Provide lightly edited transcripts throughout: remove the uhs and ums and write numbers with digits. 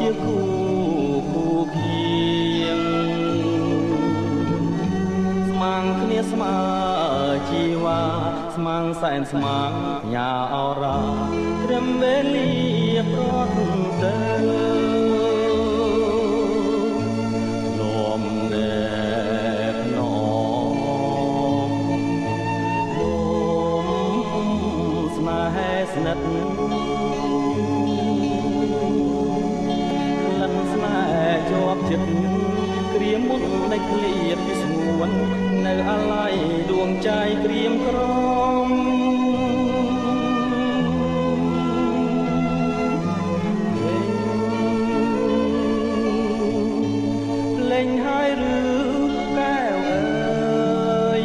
ជាគូគៀងស្មាំងគ្នាស្មើជីវ៉ាស្មាំងសែនស្មាំងញ៉ាអរ៉ាត្រឹមវេលាប្រត់ទៅលំដែភ្នំលំស្នេហ៍ស្និទ្ធជាប់ចិត្តក្រៀមមុនដែលឃ្លាតពីស្ងួននៅអាឡ័យដួងใจក្រៀមក្រំលេងហើយឬកែវអើយ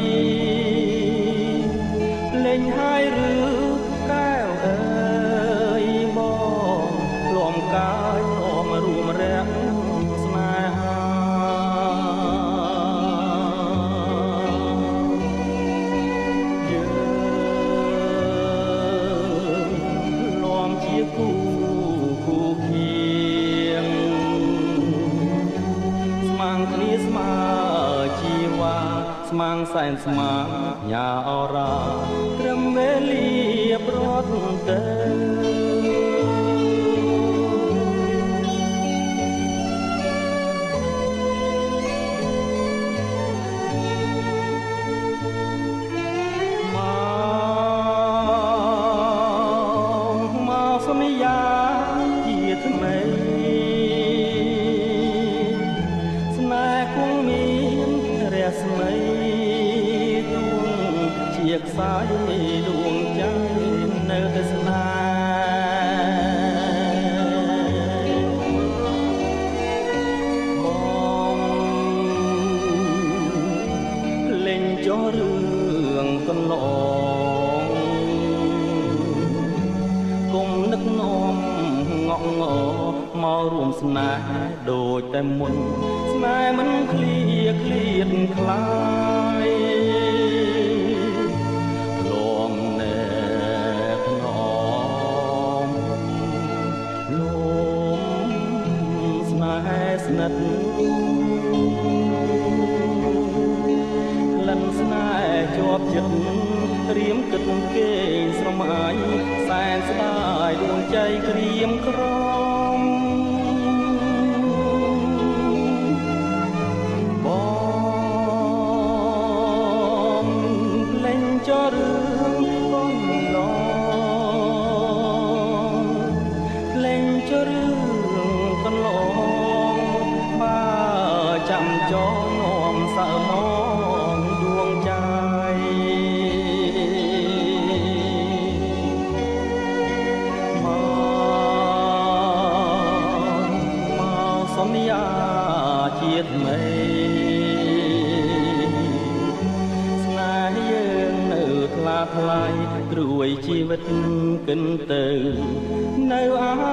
លេងហើយឬកែវអើយបងលំកាយលំរួមរាក់ស្មាំងសែនស្មាំងញ៉ាអរ៉ាត្រឹមវេលាប្រត់ទៅមកសន្យាជាថ្មីស្នេហ៍គង់មានរស្មីជាខ្សែដួងใจនៅតែស្នេហ៍បងលេងចោះរឿងកន្លងគុំនឹកនាំងក់ងមករួមស្នេហ៍ដូចតែមុនស្នេហ៍មិនឃ្លាឃ្លាតខ្លាយស្និទ្ធក្លិនស្នេហ៍ជាប់ចិត្តក្រៀមគិតគេស្រមៃសែនស្ដាយដួងใจក្រៀមក្រំបងលេងចោះរឿងកូនឡងលេងចោះរឿងកន្លងចាំចងនាំសើមកដួងใจមកសន្យាជាថ្មីស្នេហ៍យើងនៅថ្លាថ្លៃព្រួយជីវិតគិនទៅនៅអា